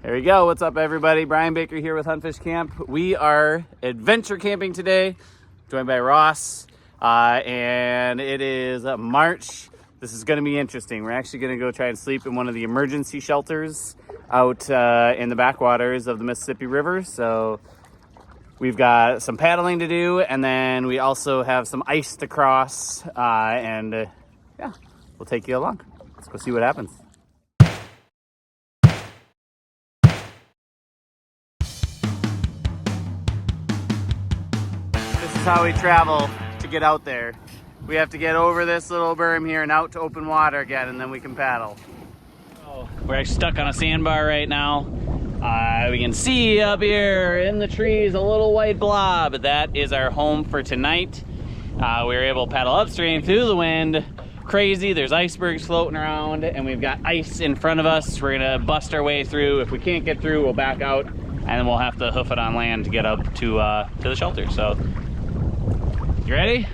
There we go. What's up, everybody? Brian Baker here with Huntfish Camp. We are adventure camping today, joined by Ross, and it is March. This is going to be interesting. We're actually going to go try and sleep in one of the emergency shelters out in the backwaters of the Mississippi River. So we've got some paddling to do, and then we also have some ice to cross, and yeah, we'll take you along. Let's go see what happens. This is how we travel to get out there. We have to get over this little berm here and out to open water again, and then we can paddle. Oh, we're actually stuck on a sandbar right now. We can see up here in the trees a little white blob. That is our home for tonight. We were able to paddle upstream through the wind. Crazy, there's icebergs floating around, and we've got ice in front of us. We're gonna bust our way through. If we can't get through, we'll back out, and then we'll have to hoof it on land to get up to the shelter. So, you ready?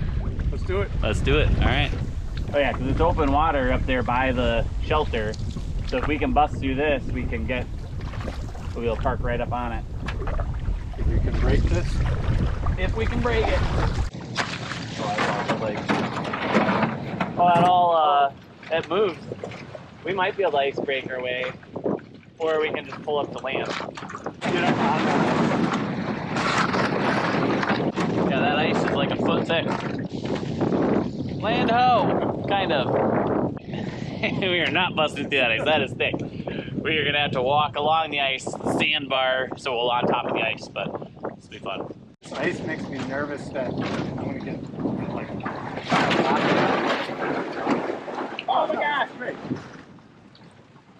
Let's do it. Let's do it. All right. Oh yeah, because it's open water up there by the shelter. So if we can bust through this, we'll be able to park right up on it. If we can break this. If we can break it. Oh, I lost the leg. Oh, that all, it moves. We might be able to ice break our way, or we can just pull up to land. Yeah, that ice is like a foot thick. Land ho, kind of. We are not busting through that ice. That is thick. We are gonna have to walk along the ice, the sandbar, so we'll on top of the ice, but this will be fun. This ice makes me nervous that I'm gonna get like. Oh my gosh! Great.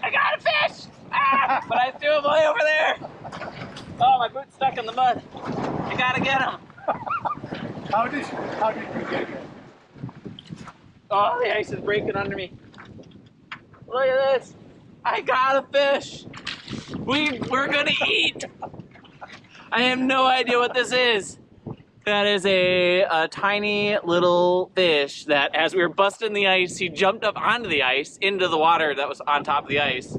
I got a fish! Ah, but I threw him way over there. Oh, my boot's stuck in the mud. I gotta get him. How did you get here? Oh, the ice is breaking under me. Look at this. I got a fish. We're gonna eat. I have no idea what this is. That is a tiny little fish that, as we were busting the ice, he jumped up onto the ice, into the water that was on top of the ice,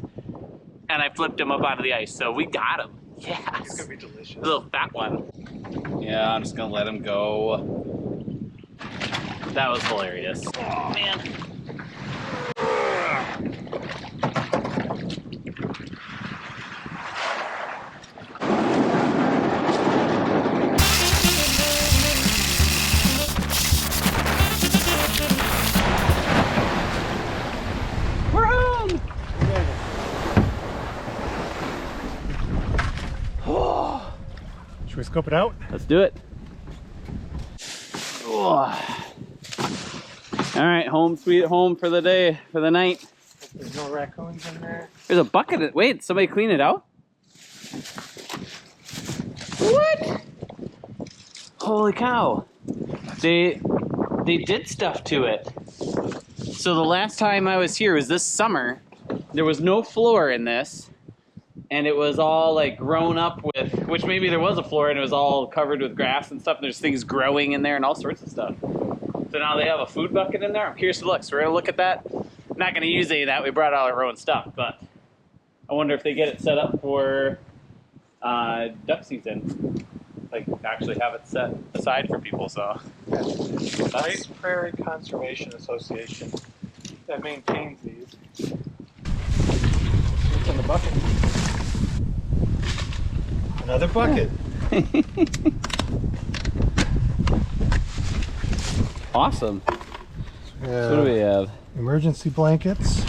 and I flipped him up onto the ice. So we got him. Yes. He's gonna be delicious. A little fat one. Yeah, I'm just gonna let him go. That was hilarious. Oh man. We're home. Oh. Should we scope it out? Let's do it. Oh. All right, home sweet home for the day, for the night. There's no raccoons in there. There's a bucket. Wait, somebody clean it out? What? Holy cow. They did stuff to it. So the last time I was here was this summer. There was no floor in this. And it was all like grown up with, which maybe there was a floor and it was all covered with grass and stuff. And there's things growing in there and all sorts of stuff. So now they have a food bucket in there. I'm curious to look. So we're gonna look at that. I'm not gonna use any of that. We brought all our own stuff, but I wonder if they get it set up for duck season. Like actually have it set aside for people. So White Prairie Conservation Association that maintains these. What's in the bucket? Another bucket. Awesome. So what do we have? Emergency blankets,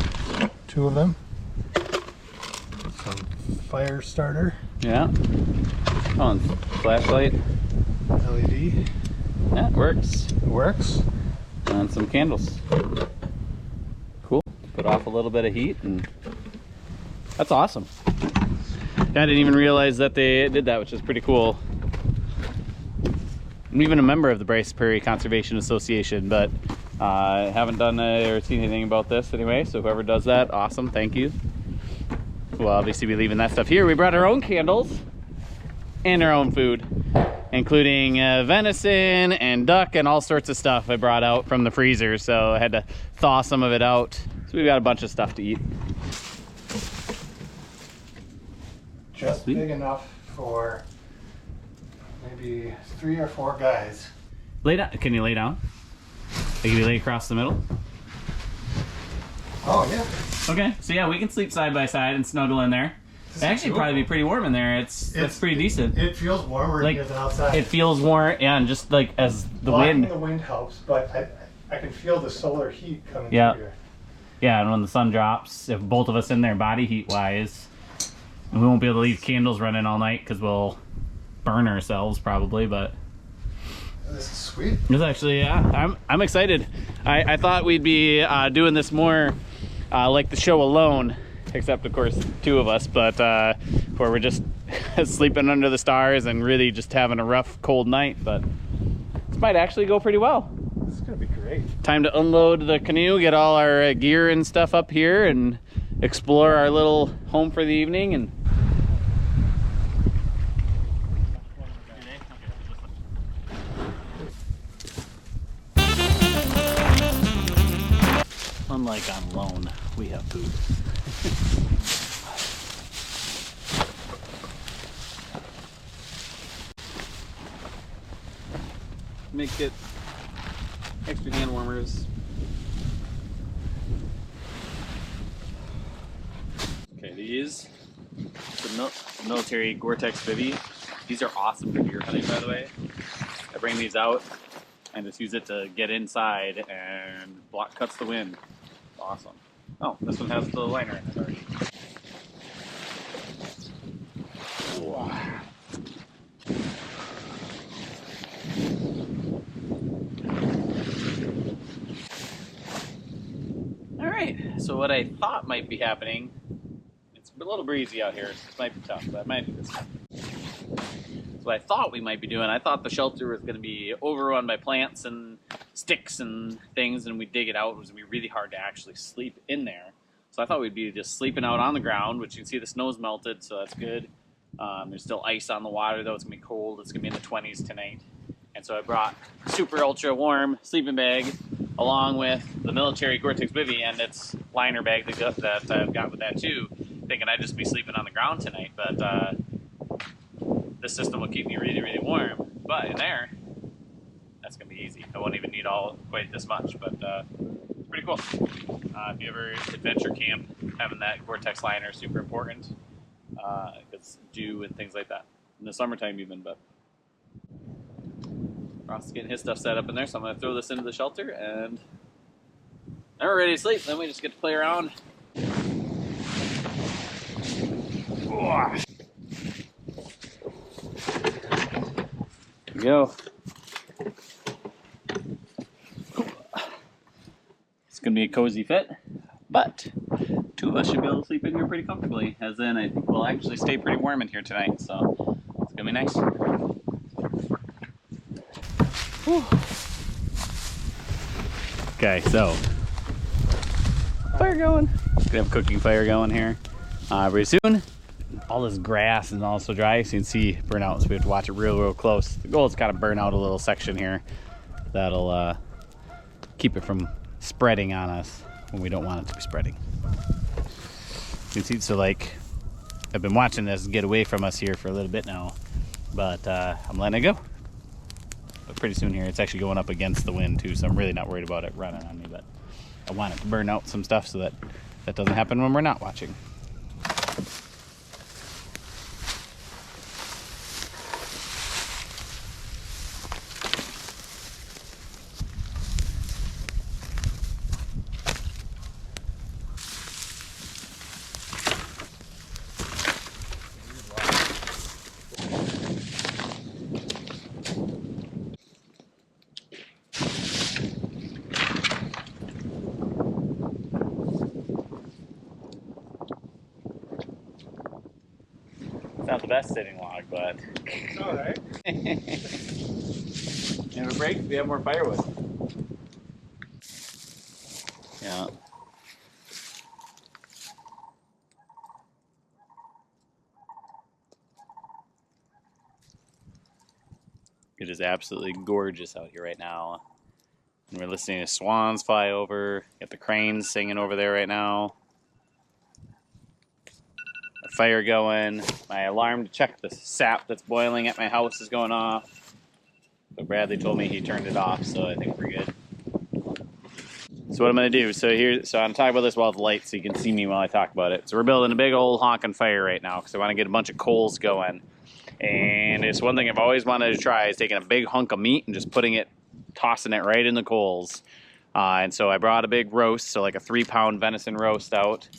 2 of them. Some fire starter. Yeah. Oh, and flashlight. LED. Yeah, it works. It works. And some candles. Cool. Put off a little bit of heat, and that's awesome. I didn't even realize that they did that, which is pretty cool. I'm even a member of the Bryce Prairie Conservation Association, but haven't done or seen anything about this anyway. So whoever does that, awesome, thank you. We'll obviously be leaving that stuff here. We brought our own candles and our own food, including venison and duck and all sorts of stuff I brought out from the freezer. So I had to thaw some of it out. So we've got a bunch of stuff to eat. just Sweet. big enough for maybe 3 or 4 guys. Lay down. Can you lay down? Can you lay across the middle? Oh yeah. Okay, so yeah, we can sleep side by side and snuggle in there. It'd actually probably be pretty warm in there. It's pretty decent. It feels warmer in here than outside. It feels warm, yeah, and just like as the Blocking wind. the wind helps, but I can feel the solar heat coming Yeah. through here. Yeah, and when the sun drops, if both of us in there body heat wise, we won't be able to leave candles running all night because we'll burn ourselves probably, but This is sweet. it's actually, yeah, I'm excited. I thought we'd be doing this more like the show Alone, except of course 2 of us, but where we're just sleeping under the stars and really just having a rough cold night, but this might actually go pretty well. This is gonna be great. Time to unload the canoe, get all our gear and stuff up here, and explore our little home for the evening. And unlike on Alone, we have food. Make it extra hand warmers. Okay, these, the military Gore-Tex Bivy. These are awesome for deer hunting, by the way. I bring these out and just use it to get inside and cuts the wind. Awesome. Oh, this one has the liner in it already. Wow. Alright, so what I thought might be happening, it's a little breezy out here, so it might be tough, but I might do this. So what I thought we might be doing, I thought the shelter was going to be overrun by plants and sticks and things, and we'd dig it out. It was going to be really hard to actually sleep in there. So I thought we'd be just sleeping out on the ground, which you can see the snow's melted, so that's good. There's still ice on the water, though. It's going to be cold. It's going to be in the 20s tonight. And so I brought super ultra warm sleeping bag along with the military Gore-Tex Bivy and its liner bag that I've got with that too, thinking I'd just be sleeping on the ground tonight. But this system will keep me really, really warm. But in there, that's going to be easy. I won't even need quite this much, but it's pretty cool. If you ever adventure camp, having that Gore-Tex liner is super important because dew and things like that. In the summertime even, but Ross is getting his stuff set up in there, so I'm going to throw this into the shelter, and then we're ready to sleep. Then we just get to play around. Here we go. It's going to be a cozy fit, but 2 of us should be able to sleep in here pretty comfortably, as in I think we'll actually stay pretty warm in here tonight, so it's going to be nice. Whew. Okay, so fire going. Gonna have a cooking fire going here pretty soon. All this grass is also dry, so you can see burn out, so we have to watch it real close. The goal is kind of burn out a little section here that'll keep it from spreading on us when we don't want it to be spreading. You can see, so like I've been watching this get away from us here for a little bit now, but I'm letting it go. But pretty soon here, it's actually going up against the wind too, so I'm really not worried about it running on me, but I want it to burn out some stuff so that that doesn't happen when we're not watching. It's not the best sitting log, but It's all right. you have a break? We have more firewood. Yeah. It is absolutely gorgeous out here right now. And we're listening to swans fly over. Got the cranes singing over there right now. fire going. My alarm to check the sap that's boiling at my house is going off. But Bradley told me he turned it off, so I think we're good. So what I'm gonna do, so I'm gonna talk about this while it's light so you can see me while I talk about it. So we're building a big old honking fire right now because I want to get a bunch of coals going. And it's one thing I've always wanted to try is taking a big hunk of meat and just tossing it right in the coals. And so I brought a big roast, so like a 3-pound venison roast out.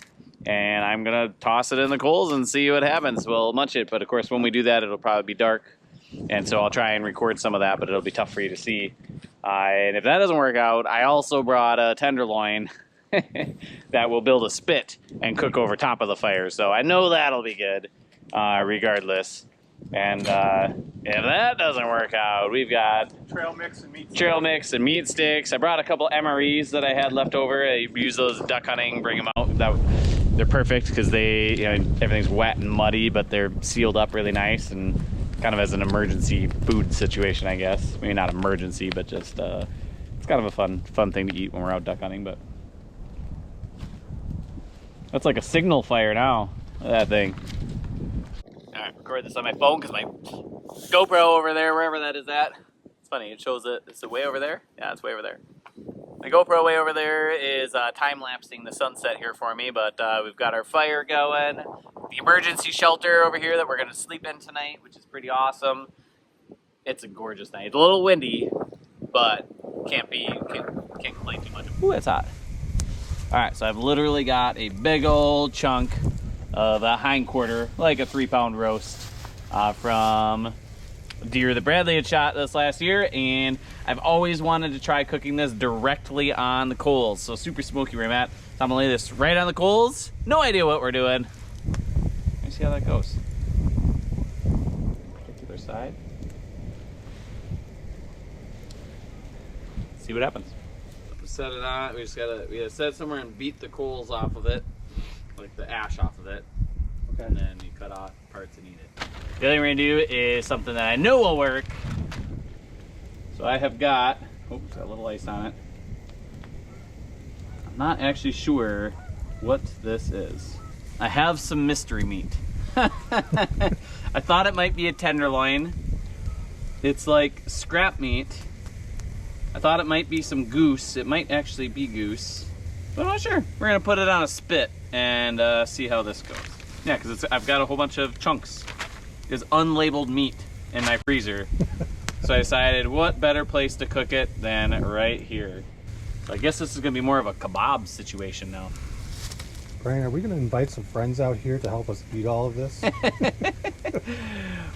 And I'm gonna toss it in the coals and see what happens. We'll munch it, but of course when we do that, it'll probably be dark. And so I'll try and record some of that, but it'll be tough for you to see. And if that doesn't work out, I also brought a tenderloin that will build a spit and cook over top of the fire. So I know that'll be good, regardless. And if that doesn't work out, we've got Trail mix and meat sticks. I brought a couple MREs that I had left over. I use those duck hunting, bring them out. They're perfect because everything's wet and muddy, but they're sealed up really nice and kind of as an emergency food situation, I guess. Maybe not emergency, but just it's kind of a fun thing to eat when we're out duck hunting. But that's like a signal fire now. Look at that thing. All right, record this on my phone because my GoPro over there, wherever that is at. It's funny. It shows it. It's way over there. Yeah, it's way over there. My GoPro way over there is time-lapsing the sunset here for me, but we've got our fire going. The emergency shelter over here that we're going to sleep in tonight, which is pretty awesome. It's a gorgeous night. It's a little windy, but can't complain too much. Ooh, it's hot. All right, so I've literally got a big old chunk of a hindquarter, like a 3-pound roast from deer that Bradley had shot this last year, and I've always wanted to try cooking this directly on the coals. So super smoky where I'm at. So I'm gonna lay this right on the coals. No idea what we're doing. Let's see how that goes. Get to their side. See what happens. Set it on. We gotta set it somewhere and beat the coals off of it, like the ash off of it. Okay. And then you cut off parts and eat it. The other thing we're gonna do is something that I know will work. So I have got, oops, got a little ice on it. I'm not actually sure what this is. I have some mystery meat. I thought it might be a tenderloin. It's like scrap meat. I thought it might be some goose. It might actually be goose, but I'm not sure. We're gonna put it on a spit and see how this goes. Yeah, because I've got a whole bunch of chunks. It's unlabeled meat in my freezer. So I decided what better place to cook it than right here. So I guess this is gonna be more of a kebab situation now. Brian, are we gonna invite some friends out here to help us eat all of this?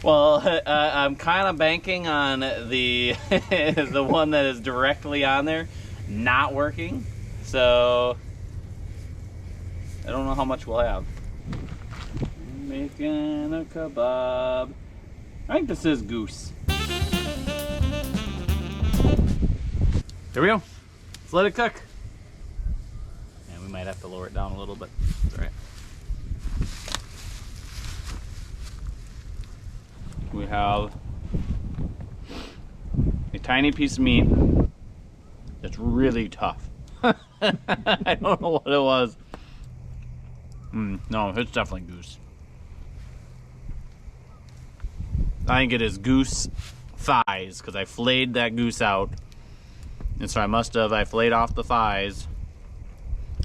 Well, I'm kind of banking on the the one that is directly on there not working. So I don't know how much we'll have. Making a kebab. I think this is goose. There we go. Let's let it cook. And we might have to lower it down a little bit. It's all right. We have a tiny piece of meat that's really tough. I don't know what it was. No, it's definitely goose. I think it is goose thighs because I filleted that goose out. And so I filleted off the thighs.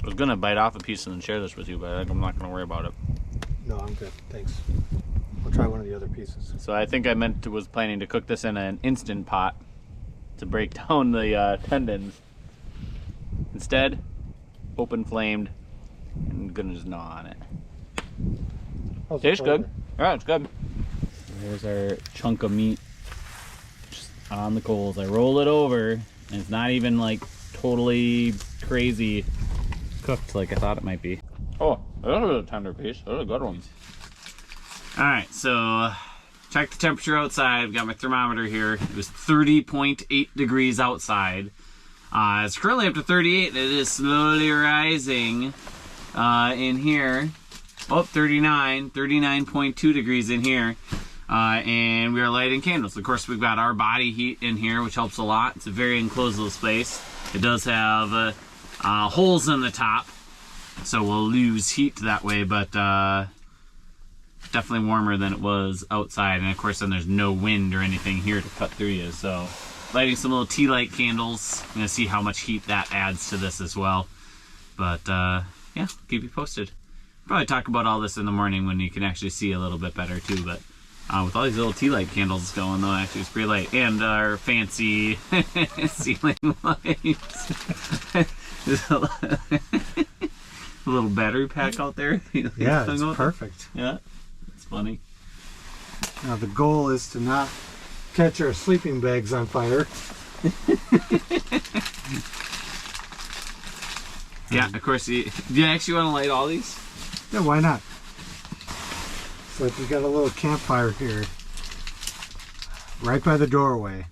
I was going to bite off a piece and then share this with you, but I think I'm not going to worry about it. No, I'm good. Thanks. I'll try one of the other pieces. So I think I was planning to cook this in an Instant Pot to break down the tendons. Instead, open flamed, and I'm going to just gnaw on it. Tastes good. Alright, it's good. There's our chunk of meat just on the coals. I roll it over, and it's not even like totally crazy cooked like I thought it might be. Oh, that was a tender piece. That was a good one. Alright, so check the temperature outside. I've got my thermometer here. It was 30.8 degrees outside. It's currently up to 38, and it is slowly rising in here. Oh, 39.2 degrees in here. And we are lighting candles. Of course, we've got our body heat in here, which helps a lot. It's a very enclosed little space. It does have holes in the top, so we'll lose heat that way, but definitely warmer than it was outside. And of course, then there's no wind or anything here to cut through you. So lighting some little tea light candles. I'm gonna see how much heat that adds to this as well. But yeah, keep you posted. Probably talk about all this in the morning when you can actually see a little bit better too. But with all these little tea light candles going, though, actually it's pretty light. And our fancy ceiling lights. A little battery pack out there. Yeah, it's perfect. Yeah, it's funny. Now the goal is to not catch our sleeping bags on fire. Yeah, of course. Do you actually want to light all these? Yeah, why not? So we got a little campfire here, right by the doorway.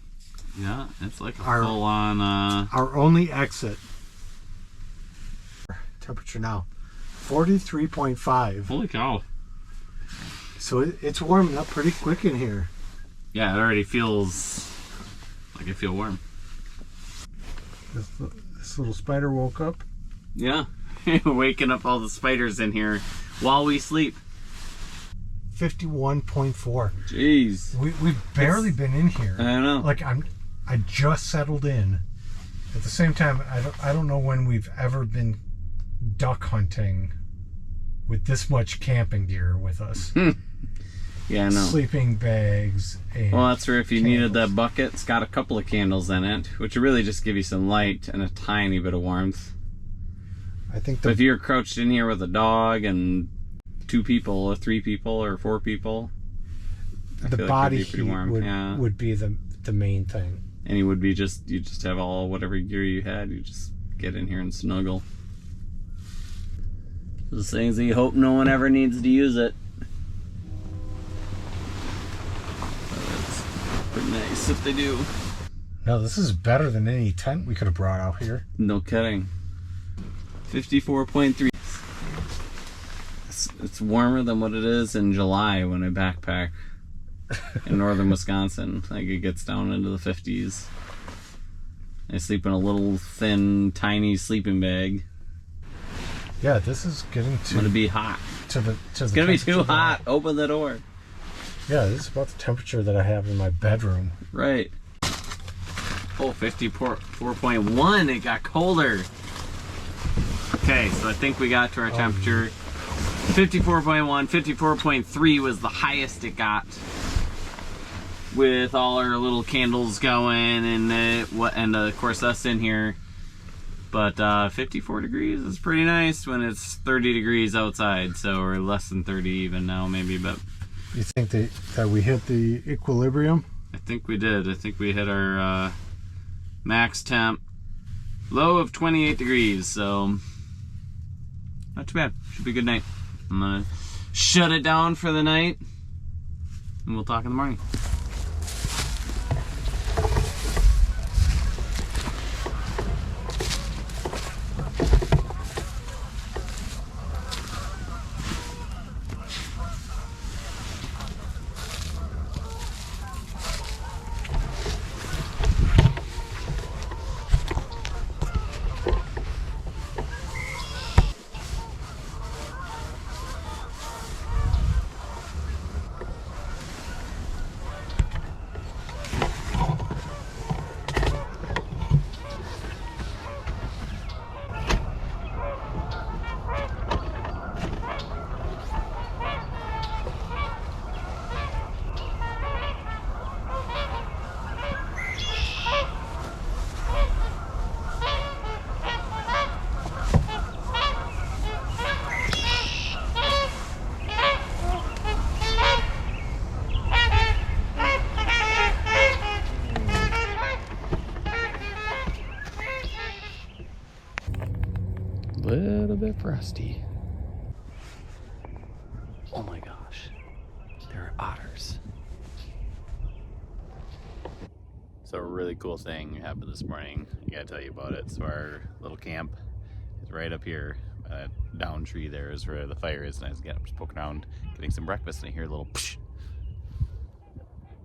Yeah, it's like a full-on. Our only exit. Temperature now, 43.5. Holy cow! So it's warming up pretty quick in here. Yeah, it already feels like I feel warm. This little spider woke up. Yeah, waking up all the spiders in here while we sleep. 51.4. Jeez. We've barely been in here. I know. Like I just settled in. At the same time, I don't know when we've ever been duck hunting with this much camping gear with us. Yeah, I know. Sleeping bags. And well, that's where if you candles. needed that bucket, it's got a couple of candles in it, which will really just give you some light and a tiny bit of warmth. I think But if you're crouched in here with a dog and 2 people or 3 people or 4 people, the body heat would be the main thing. And you just have all whatever gear you had, you just get in here and snuggle. Those things that you hope no one ever needs to use it. But it's pretty nice if they do. No, this is better than any tent we could have brought out here. No kidding. 54.3. It's warmer than what it is in July when I backpack in northern Wisconsin. Like it gets down into the 50s. I sleep in a little thin, tiny sleeping bag. Yeah, this is getting It's gonna be hot. It's gonna be too hot. Open the door. Yeah, this is about the temperature that I have in my bedroom. Right. Oh, 54.1. It got colder. Okay, so I think we got to our temperature. 54.1, 54.3 was the highest it got. With all our little candles going and of course us in here. But 54 degrees is pretty nice when it's 30 degrees outside, so we're less than 30 even now maybe. But you think that we hit the equilibrium? I think we did. I think we hit our max temp. Low of 28 degrees, so not too bad. Should be a good night. I'm gonna shut it down for the night and we'll talk in the morning. Little bit frosty. Oh my gosh, there are otters. So a really cool thing happened this morning. I gotta tell you about it. So our little camp is right up here. Down tree there is where the fire is, and I was just poking around getting some breakfast, and I hear a little psh.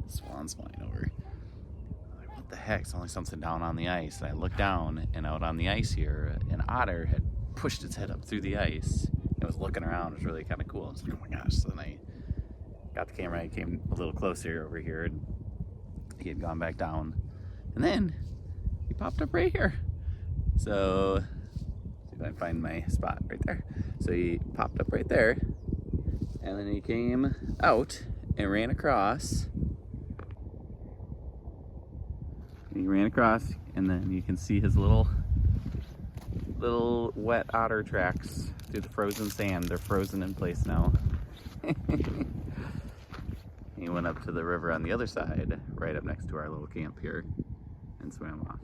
Swans flying over. I'm like, what the heck? It's only something down on the ice. And I look down, and out on the ice here, an otter had pushed its head up through the ice. It was looking around. It was really kind of cool. I was like, oh my gosh. So then I got the camera, he came a little closer over here, and he had gone back down. And then he popped up right here. So, see if I can find my spot right there. So he popped up right there, and then he came out and ran across. He ran across, and then you can see his little wet otter tracks through the frozen sand. They're frozen in place now. He went up to the river on the other side, right up next to our little camp here, and swam off.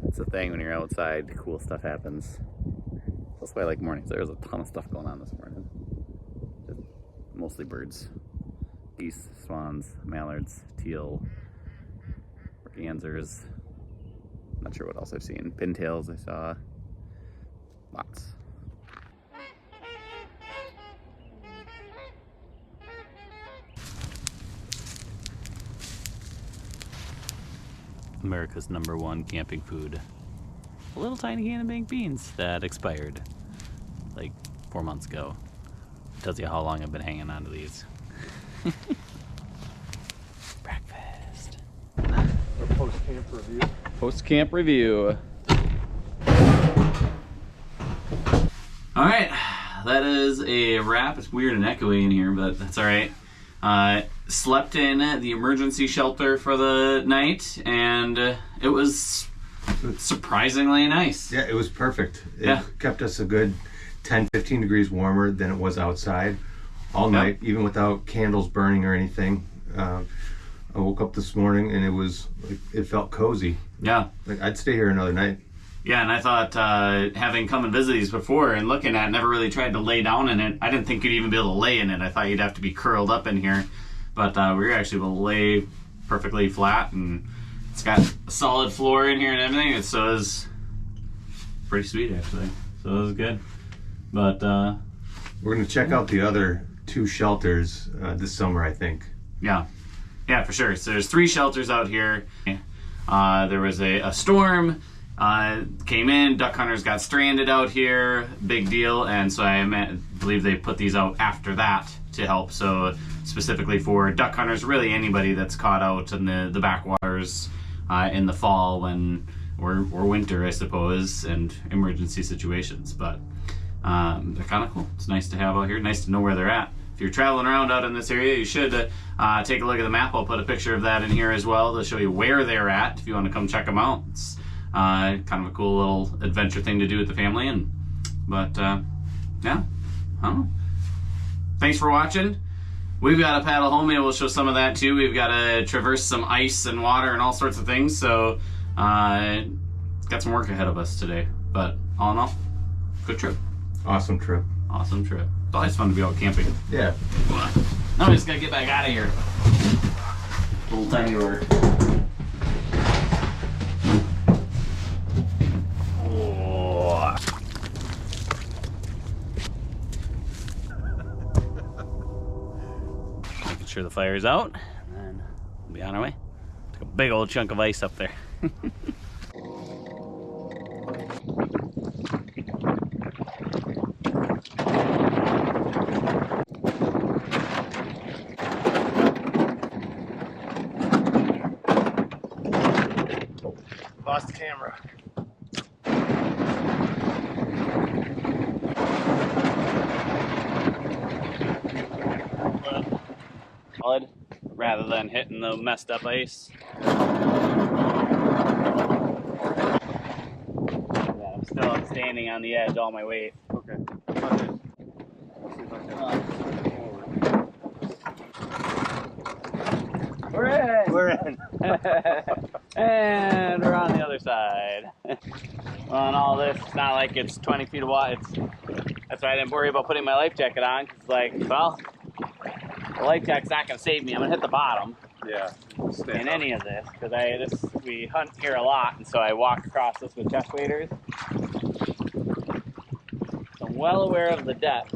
It's the thing when you're outside, cool stuff happens. That's why I like mornings. There was a ton of stuff going on this morning. Just mostly birds. Geese, swans, mallards, teal, mergansers. Not sure what else I've seen. Pintails I saw. Lots. America's #1 camping food. A little tiny can of baked beans that expired like 4 months ago. Tells you how long I've been hanging on to these. Breakfast. Post-camp review. Post-camp review. Alright, that is a wrap. It's weird and echoey in here, but that's alright. Slept in the emergency shelter for the night, and it was surprisingly nice. Yeah, it was perfect. It kept us a good 10-15 degrees warmer than it was outside all night, even without candles burning or anything. I woke up this morning and it felt cozy. Yeah. Like I'd stay here another night. Yeah, and I thought, having come and visit these before and looking at it, never really tried to lay down in it. I didn't think you'd even be able to lay in it. I thought you'd have to be curled up in here. But we were actually able to lay perfectly flat, and it's got a solid floor in here and everything. So it was pretty sweet, actually. So it was good. But we're going to check out the other 2 shelters this summer, I think. Yeah, for sure. So there's 3 shelters out here. There was a storm. Came in, duck hunters got stranded out here, big deal, and so I believe they put these out after that to help. So specifically for duck hunters, really anybody that's caught out in the backwaters in the fall when or winter, I suppose, and emergency situations. But they're kind of cool. It's nice to have out here. Nice to know where they're at. If you're traveling around out in this area, you should take a look at the map. I'll put a picture of that in here as well to show you where they're at if you want to come check them out. It's kind of a cool little adventure thing to do with the family. But yeah, I don't know. Thanks for watching. We've got to paddle home. Maybe we'll show some of that too. We've got to traverse some ice and water and all sorts of things. So got some work ahead of us today. But all in all, good trip. Awesome trip. Awesome trip. It's always fun to be out camping. Yeah. Now we just gotta get back out of here. Little tiny road. Making sure the fire's out, and then we'll be on our way. Took a big old chunk of ice up there. Lost the camera. Solid, rather than hitting the messed up ice. Yeah, I'm still standing on the edge all my weight. Okay. We're in! We're in. And we're on the other side. Well, and all this, it's not like it's 20 feet wide. That's why I didn't worry about putting my life jacket on, because, like, well, the life jacket's not going to save me. I'm going to hit the bottom. Yeah. In any of this, because we hunt here a lot, and so I walk across this with chest waders. So I'm well aware of the depth.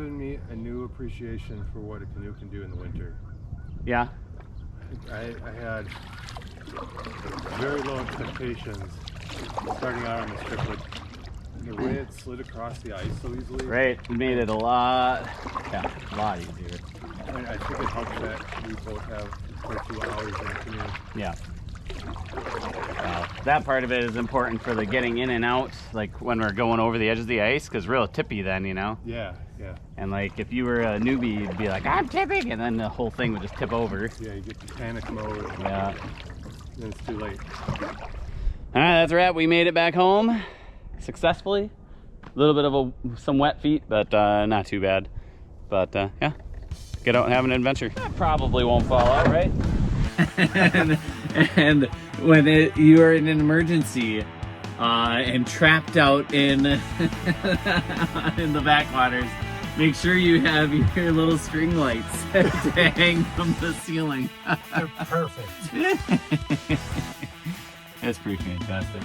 given me a new appreciation for what a canoe can do in the winter. Yeah. I had very low expectations starting out on this trip, but the way it slid across the ice so easily. Right. It made it a lot easier. I think it helps that we both have quite a few hours in the canoe. Yeah. That part of it is important for the getting in and out, like when we're going over the edge of the ice, because real tippy then, you know? Yeah, yeah. And like if you were a newbie, you'd be like, I'm tipping, and then the whole thing would just tip over. Yeah, you get the panic mode. Yeah. Then it's too late. All right, that's a wrap. We made it back home successfully. A little bit of some wet feet, but not too bad. But yeah, get out and have an adventure. That probably won't fall out, right? and when you are in an emergency and trapped out in in the backwaters, make sure you have your little string lights to hang from the ceiling. They're perfect. That's pretty fantastic.